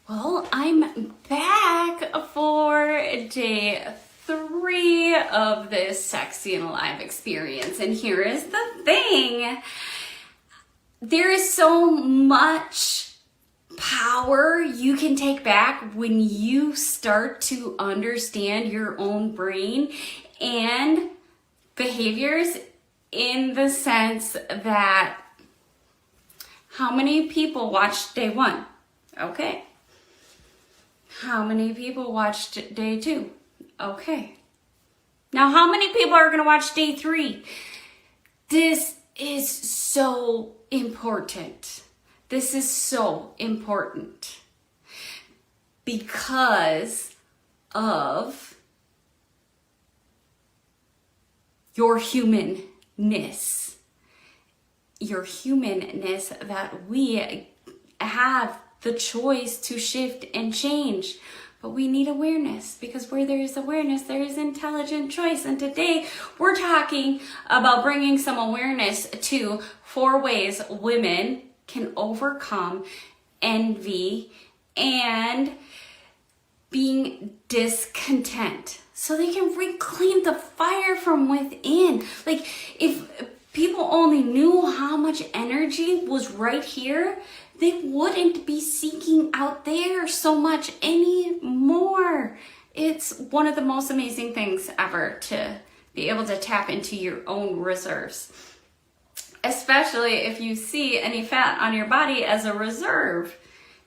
Well, I'm back for day 3 of this Sexy and Alive experience. And here is the thing. There is so much power you can take back when you start to understand your own brain and behaviors, in the sense that how many people watched day 1? Okay. How many people watched day 2? Okay. Now, how many people are going to watch day 3? This is so important. This is so important because of your humanness. Your humanness that we have the choice to shift and change. But we need awareness, because where there is awareness, there is intelligent choice. And today we're talking about bringing some awareness to 4 ways women can overcome envy and being discontent, so they can reclaim the fire from within. Like, if people only knew how much energy was right here, they wouldn't be seeking out there so much anymore. It's one of the most amazing things ever to be able to tap into your own reserves, especially if you see any fat on your body as a reserve.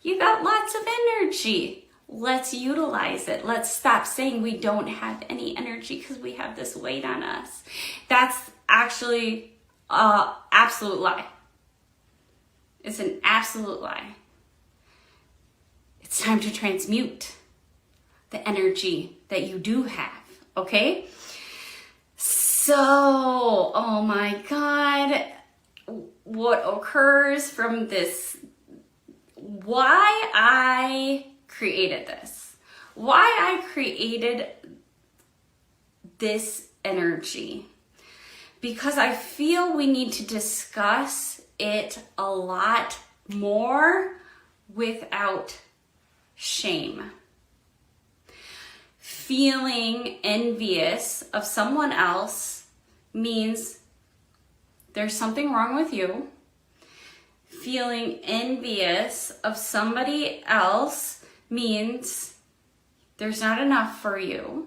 You got lots of energy. Let's utilize it. Let's stop saying we don't have any energy because we have this weight on us. That's actually an absolute lie. It's an absolute lie. It's time to transmute the energy that you do have, okay? So, oh my God, what occurs from this, why I created this, why I created this energy, because I feel we need to discuss it a lot more without shame. Feeling envious of someone else means there's something wrong with you. Feeling envious of somebody else means there's not enough for you.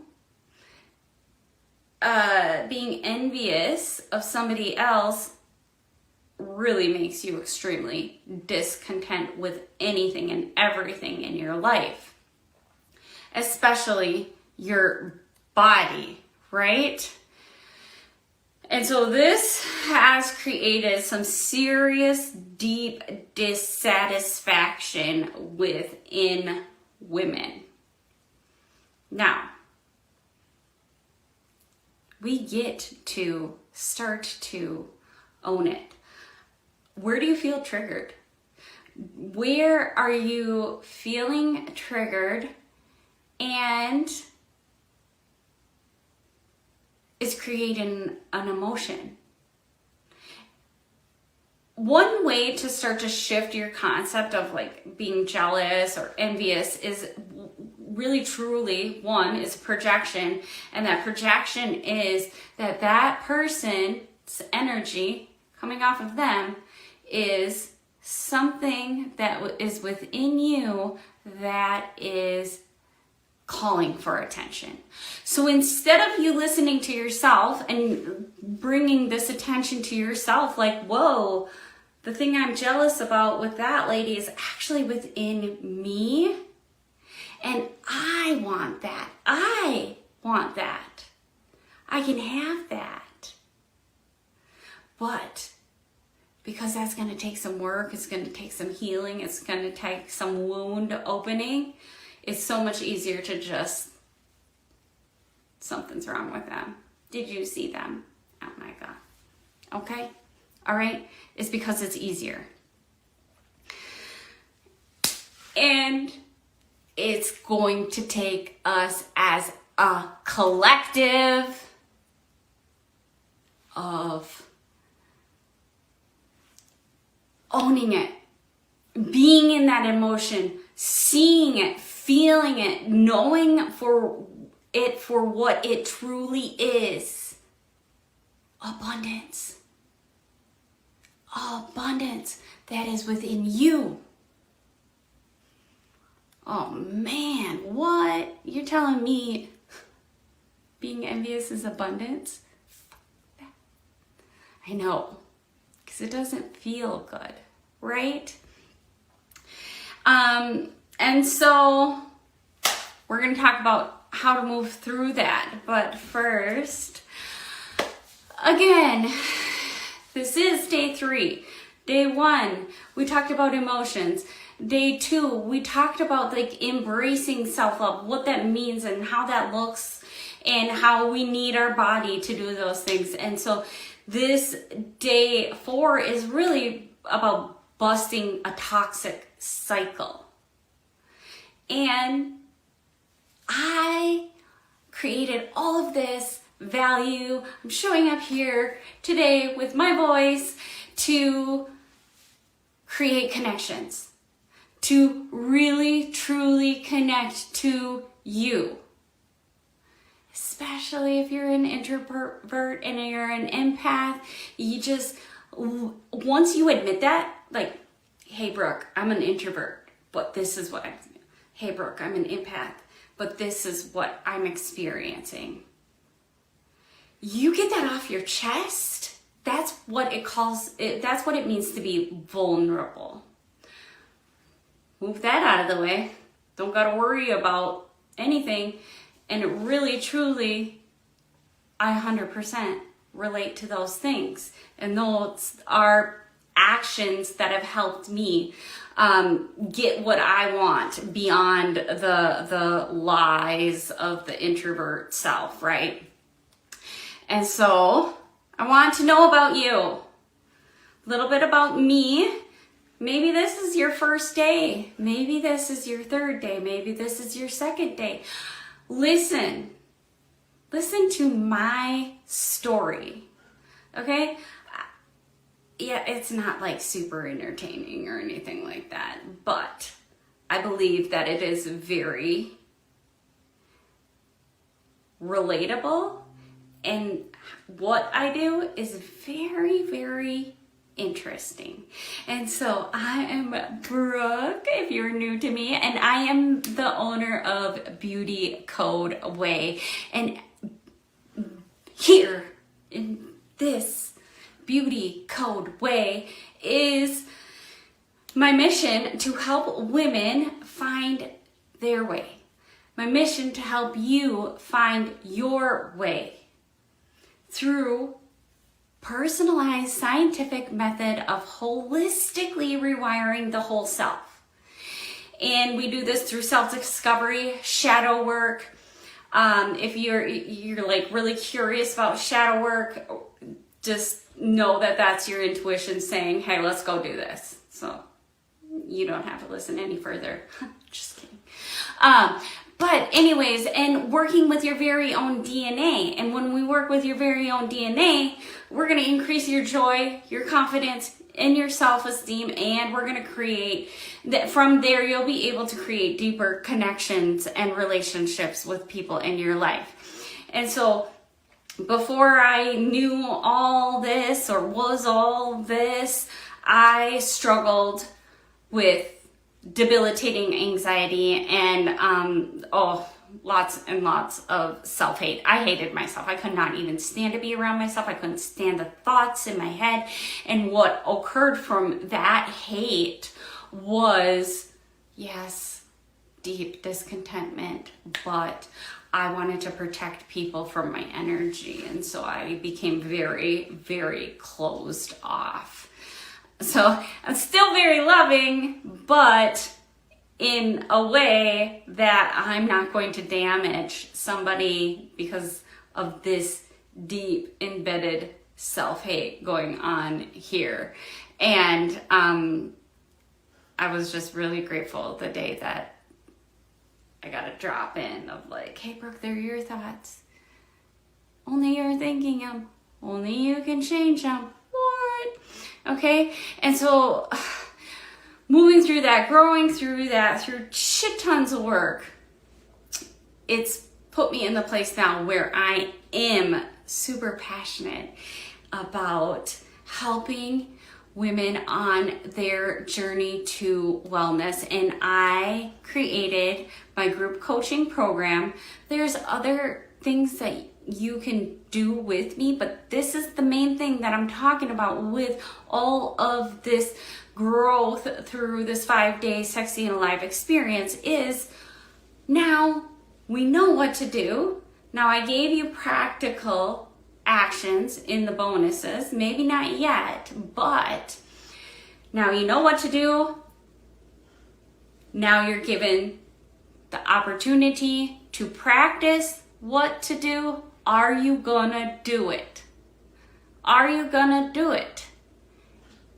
Being envious of somebody else really makes you extremely discontent with anything and everything in your life, especially your body, right? And so this has created some serious, deep dissatisfaction within women. Now, we get to start to own it. Where do you feel triggered? Where are you feeling triggered and it's creating an emotion? One way to start to shift your concept of like being jealous or envious is really truly, one, is projection. And that projection is that person's energy coming off of them is something that is within you that is calling for attention. So instead of you listening to yourself and bringing this attention to yourself, like, whoa, the thing I'm jealous about with that lady is actually within me, and I want that. I want that. I can have that. But because that's going to take some work, it's going to take some healing, it's going to take some wound opening, it's so much easier to just, something's wrong with them. Did you see them? Oh my God. Okay? All right? It's because it's easier. And it's going to take us as a collective of owning it, being in that emotion, seeing it, feeling it, knowing for what it truly is. Abundance. Abundance that is within you. Oh man, what? You're telling me being envious is abundance? I know, because it doesn't feel good, right? And so we're going to talk about how to move through that. But first, again, this is day 3. Day 1, we talked about emotions. Day 2, we talked about like embracing self-love, what that means and how that looks and how we need our body to do those things. And so this day 4 is really about busting a toxic cycle. And I created all of this value. I'm showing up here today with my voice to create connections, to really truly connect to you. Especially if you're an introvert and you're an empath, you just, once you admit that, like, hey Brooke, I'm an introvert, but this is what hey Brooke, I'm an empath, but this is what I'm experiencing. You get that off your chest. That's what that's what it means to be vulnerable. Move that out of the way. Don't gotta worry about anything. And really, truly, I 100% relate to those things. And those are actions that have helped me get what I want beyond the lies of the introvert self, right? And so I want to know about you. A little bit about me. Maybe this is your first day. Maybe this is your 3rd day. Maybe this is your 2nd day. Listen to my story, okay? Yeah, it's not like super entertaining or anything like that, but I believe that it is very relatable, and what I do is very, very interesting. And so I am Brooke, if you're new to me, and I am the owner of Beauty Code Way. And here in this Beauty Code Way is my mission to help women find their way. My mission to help you find your way through personalized scientific method of holistically rewiring the whole self. And we do this through self-discovery, shadow work. If you're like really curious about shadow work, just know that that's your intuition saying, hey, let's go do this. So you don't have to listen any further. Just kidding. But anyways, and working with your very own DNA. And when we work with your very own DNA, we're going to increase your joy, your confidence, and your self-esteem. And we're going to create that. From there, you'll be able to create deeper connections and relationships with people in your life. And so before I knew all this or was all this, I struggled with debilitating anxiety and lots and lots of self-hate. I hated myself. I could not even stand to be around myself. I couldn't stand the thoughts in my head. And what occurred from that hate was, yes, deep discontentment, but I wanted to protect people from my energy. And so I became very, very closed off. So I'm still very loving, but in a way that I'm not going to damage somebody because of this deep embedded self-hate going on here. And I was just really grateful the day that I got a drop in of like, hey Brooke, they're your thoughts. Only you're thinking them. Only you can change them. What? Okay? And so moving through that, growing through that, through shit tons of work, it's put me in the place now where I am super passionate about helping women on their journey to wellness. And I created my group coaching program. There's other things that you can do with me, but this is the main thing that I'm talking about with all of this growth through this 5-day Sexy and Alive experience is now we know what to do. Now I gave you practical actions in the bonuses, maybe not yet, but now you know what to do. Now you're given the opportunity to practice what to do. Are you gonna do it? Are you gonna do it?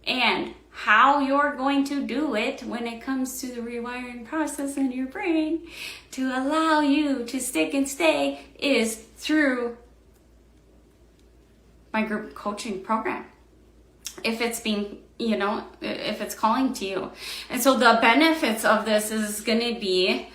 And how you're going to do it when it comes to the rewiring process in your brain to allow you to stick and stay is through my group coaching program. If it's being, if it's calling to you. And so the benefits of this is going to be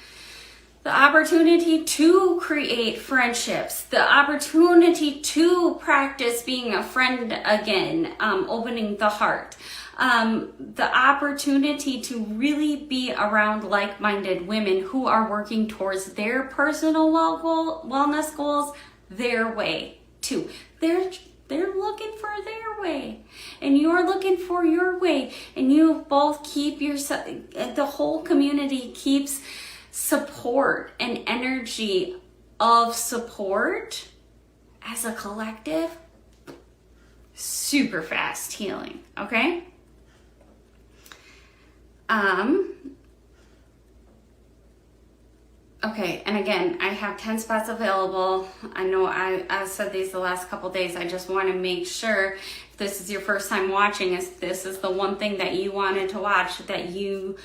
the opportunity to create friendships, the opportunity to practice being a friend again, opening the heart, the opportunity to really be around like-minded women who are working towards their personal wellness goals their way too. They're looking for their way, and you're looking for your way, and you both keep yourself, the whole community keeps support and energy of support as a collective, super fast healing, okay? Okay, and again, I have 10 spots available. I know I've said these the last couple days. I just want to make sure if this is your first time watching, if this is the one thing that you wanted to watch, that you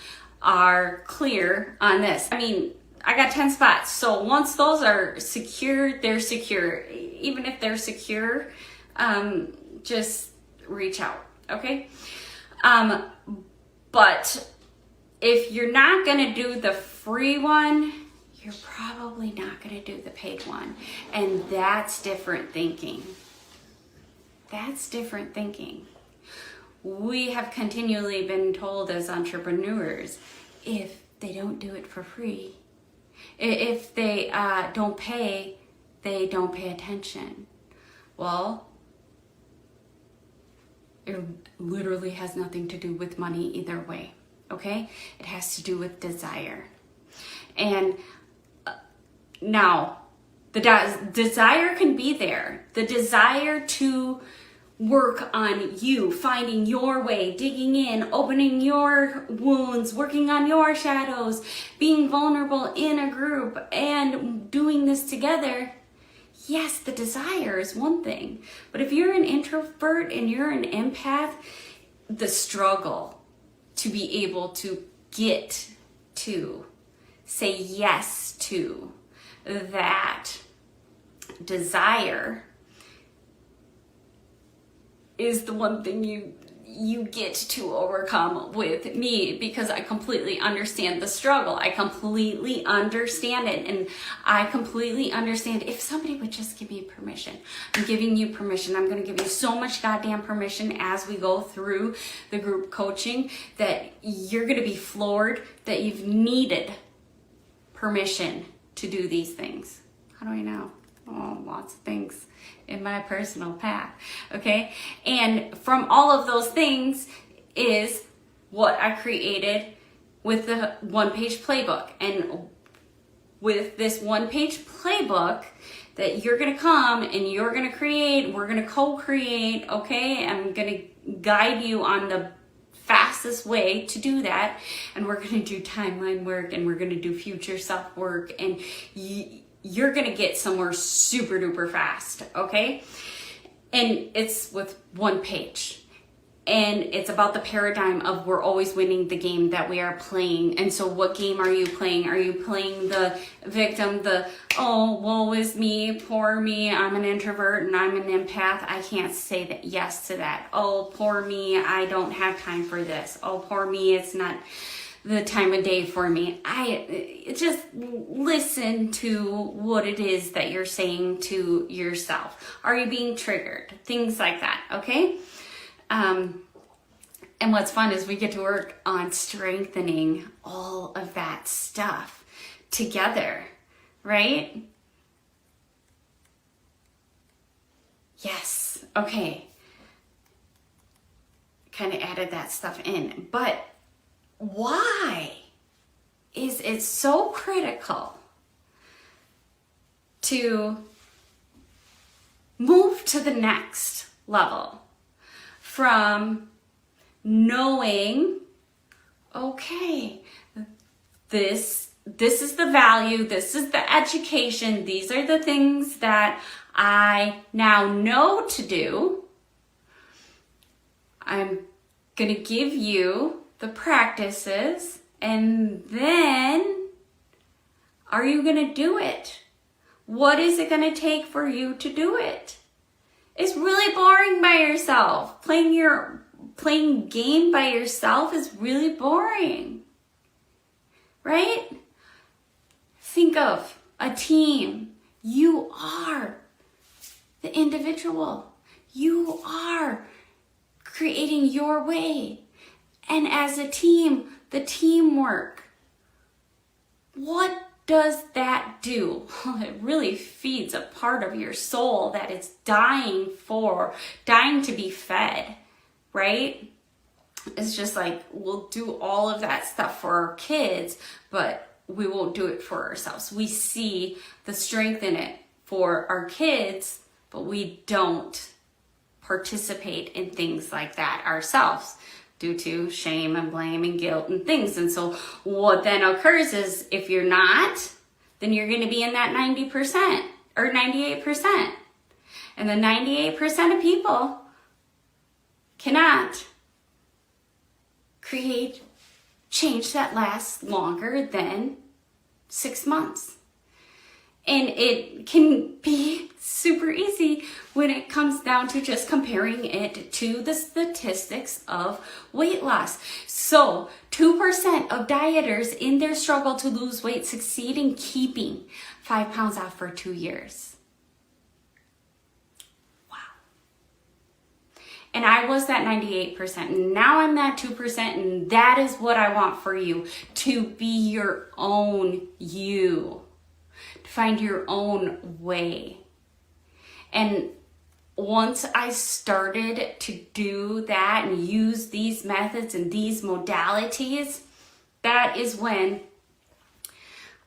are clear on this. I mean, I got 10 spots. So once those are secured, they're secure. Even if they're secure, just reach out, okay? But if you're not going to do the free one, you're probably not going to do the paid one. And that's different thinking. That's different thinking. We have continually been told as entrepreneurs, if they don't do it for free, if they don't pay, they don't pay attention. Well, it literally has nothing to do with money either way, okay? It has to do with desire. And now, the desire can be there. The desire to work on you, finding your way, digging in, opening your wounds, working on your shadows, being vulnerable in a group, and doing this together. Yes, the desire is one thing. But if you're an introvert and you're an empath, the struggle to be able to get to, say yes to that desire is the one thing you get to overcome with me, because I completely understand the struggle. I completely understand it, and I completely understand if somebody would just give me permission. I'm giving you permission. I'm going to give you so much goddamn permission as we go through the group coaching that you're going to be floored that you've needed permission to do these things. How do I know? Oh, lots of things in my personal path, okay? And from all of those things is what I created with the one-page playbook. And with this one-page playbook that you're gonna come and you're gonna create, we're gonna co-create, okay? I'm gonna guide you on the fastest way to do that, and we're going to do timeline work, and we're going to do future self work, and you're going to get somewhere super duper fast, okay? And it's with one page. And it's about the paradigm of we're always winning the game that we are playing. And so what game are you playing? Are you playing the victim, oh, woe is me, poor me, I'm an introvert and I'm an empath. I can't say that yes to that. Oh, poor me, I don't have time for this. Oh, poor me, it's not the time of day for me. Just listen to what it is that you're saying to yourself. Are you being triggered? Things like that, okay? And what's fun is we get to work on strengthening all of that stuff together, right? Yes, okay. Kind of added that stuff in, but why is it so critical to move to the next level from knowing, okay, this is the value, this is the education, these are the things that I now know to do. I'm going to give you the practices, and then are you going to do it? What is it going to take for you to do it? It's really boring by yourself. Playing game by yourself is really boring, right? Think of a team. You are the individual. You are creating your way. And as a team, the teamwork, what does that do? Well, it really feeds a part of your soul that it's dying to be fed, right? It's just like, we'll do all of that stuff for our kids, but we won't do it for ourselves. We see the strength in it for our kids, but we don't participate in things like that ourselves due to shame and blame and guilt and things. And so what then occurs is, if you're not, then you're going to be in that 90% or 98%. And the 98% of people cannot create change that lasts longer than 6 months. And it can be super easy when it comes down to just comparing it to the statistics of weight loss. So 2% of dieters in their struggle to lose weight succeed in keeping 5 pounds off for 2 years. Wow. And I was that 98%. And now I'm that 2%. And that is what I want for you, to be your own you. Find your own way. And once I started to do that and use these methods and these modalities, that is when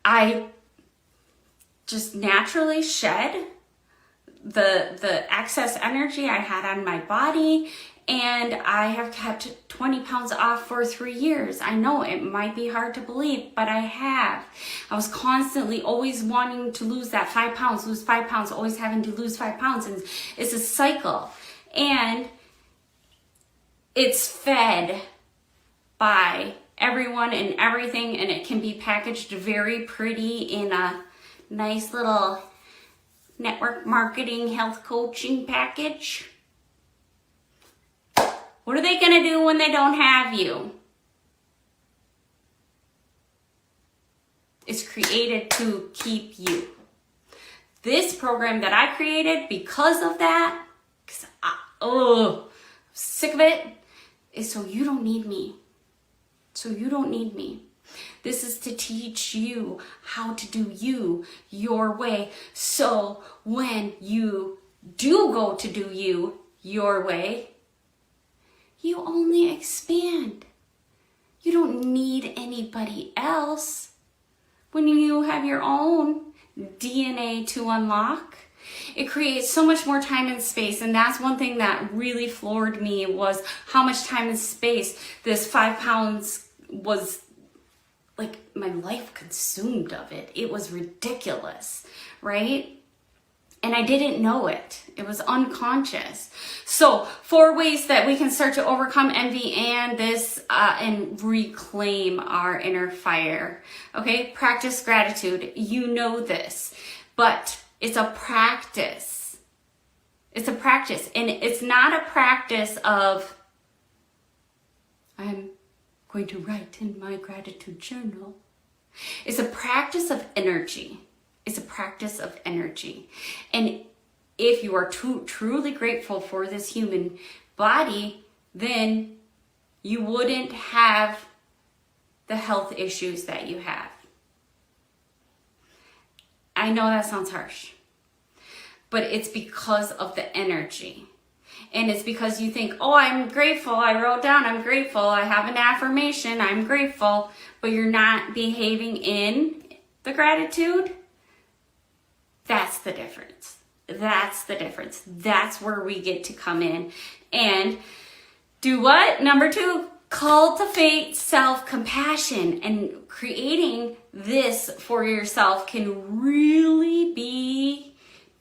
I just naturally shed the excess energy I had on my body. And I have kept 20 pounds off for 3 years. I know it might be hard to believe, but I have. I was constantly always wanting to lose that 5 pounds, lose 5 pounds, always having to lose 5 pounds. And it's a cycle. And it's fed by everyone and everything. And it can be packaged very pretty in a nice little network marketing health coaching package. What are they going to do when they don't have you? It's created to keep you. This program that I created because of that, because I'm sick of it, is so you don't need me. So you don't need me. This is to teach you how to do you your way. So when you do go to do you your way, you only expand. You don't need anybody else. When you have your own DNA to unlock, it creates so much more time and space. And that's one thing that really floored me, was how much time and space this 5 pounds was, like, my life consumed of it. It was ridiculous, right? And I didn't know it. It was unconscious. So 4 ways that we can start to overcome envy and this and reclaim our inner fire. Okay, practice gratitude. You know this, but it's a practice. It's a practice, and it's not a practice of I'm going to write in my gratitude journal. It's a practice of energy. It's a practice of energy. And if you are truly grateful for this human body, then you wouldn't have the health issues that you have. I know that sounds harsh, but it's because of the energy. And it's because you think, oh, I'm grateful. I wrote down, I'm grateful. I have an affirmation, I'm grateful. But you're not behaving in the gratitude. That's the difference. That's the difference. That's where we get to come in and do what? Number 2, cultivate self-compassion. And creating this for yourself can really be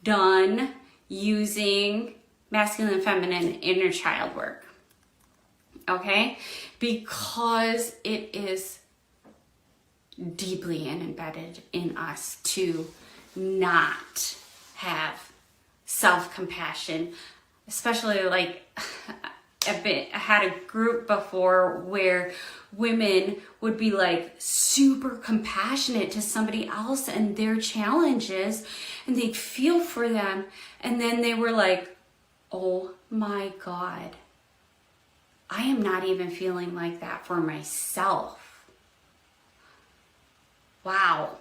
done using masculine and feminine inner child work. Okay? Because it is deeply embedded in us to not have self-compassion, especially like I had a group before where women would be like super compassionate to somebody else and their challenges, and they'd feel for them, and then they were like, oh my God, I am not even feeling like that for myself. Wow.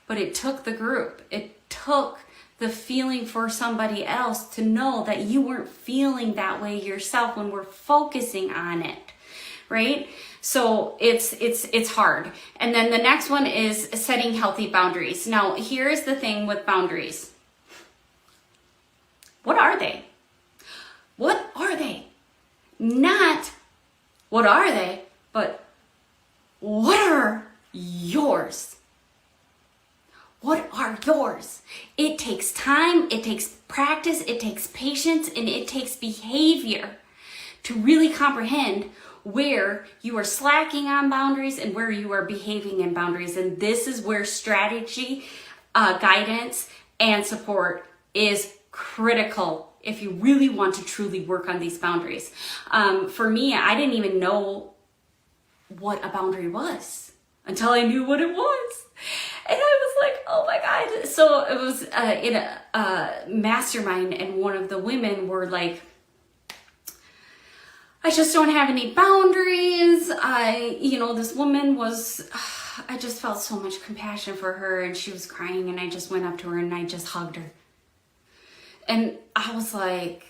But it took the group. It took the feeling for somebody else to know that you weren't feeling that way yourself when we're focusing on it, right? So it's hard. And then the next one is setting healthy boundaries. Now, here's the thing with boundaries. What are they? What are they? Not what are they, but what are yours? What are yours? It takes time, it takes practice, it takes patience, and it takes behavior to really comprehend where you are slacking on boundaries and where you are behaving in boundaries. And this is where strategy, guidance, and support is critical if you really want to truly work on these boundaries. For me, I didn't even know what a boundary was until I knew what it was. And I was like, oh my God. So it was in a mastermind, and one of the women were like, I just don't have any boundaries. This woman was, I just felt so much compassion for her, and she was crying, and I just went up to her and I just hugged her. And I was like,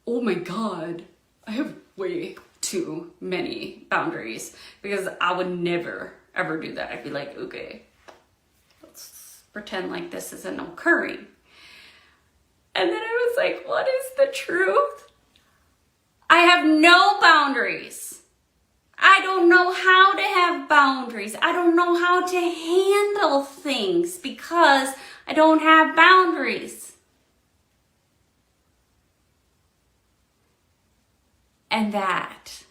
oh my God, I have way too many boundaries, because I would never, ever do that. I'd be like, okay, let's pretend like this isn't occurring. And then I was like, what is the truth? I have no boundaries. I don't know how to have boundaries. I don't know how to handle things because I don't have boundaries. And that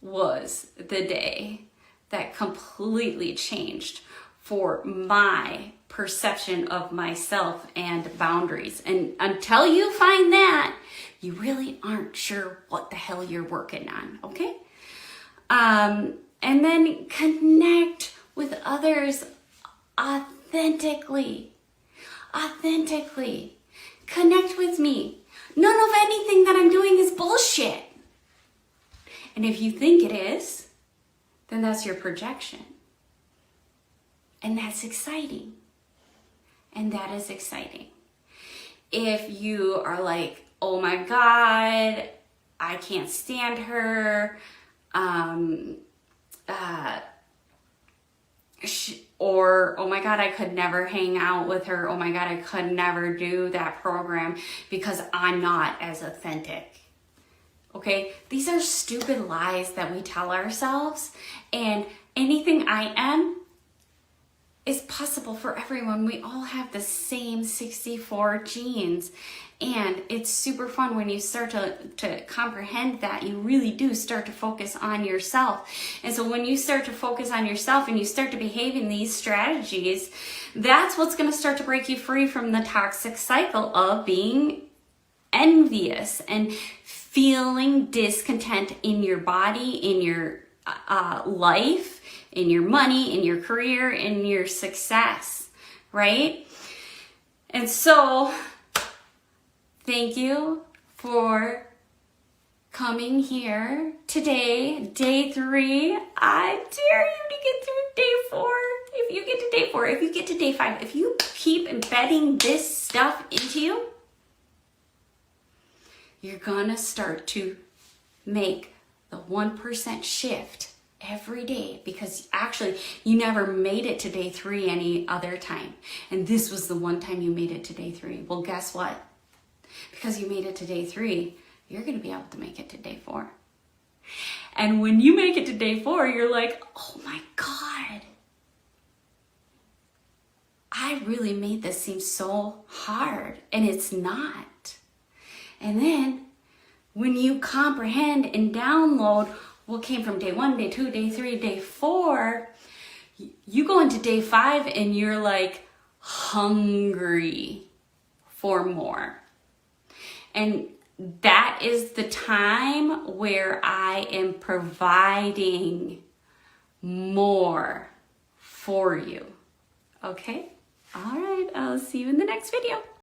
was the day that completely changed for my perception of myself and boundaries. And until you find that, you really aren't sure what the hell you're working on, okay? And then connect with others authentically. Authentically. Connect with me. None of anything that I'm doing is bullshit. And if you think it is, then that's your projection. And that's exciting. And that is exciting. If you are like, oh my God, I can't stand her, or oh my God, I could never hang out with her, oh my God, I could never do that program because I'm not as authentic. Okay, these are stupid lies that we tell ourselves, and anything I am is possible for everyone. We all have the same 64 genes. And it's super fun when you start to comprehend that. You really do start to focus on yourself. And so when you start to focus on yourself and you start to behave in these strategies, that's what's going to start to break you free from the toxic cycle of being envious and feeling discontent in your body, in your life, in your money, in your career, in your success, right? And so thank you for coming here today, day 3. I dare you to get through day 4. If you get to day 4, if you get to day 5, if you keep embedding this stuff into you, you're gonna start to make the 1% shift every day, because actually you never made it to day 3 any other time. And this was the one time you made it to day 3. Well, guess what? Because you made it to day 3, you're going to be able to make it to day 4. And when you make it to day 4, you're like, oh my God, I really made this seem so hard. And it's not. And then when you comprehend and download what came from day 1, day 2, day 3, day 4, you go into day 5 and you're like hungry for more. And that is the time where I am providing more for you. Okay? All right, I'll see you in the next video.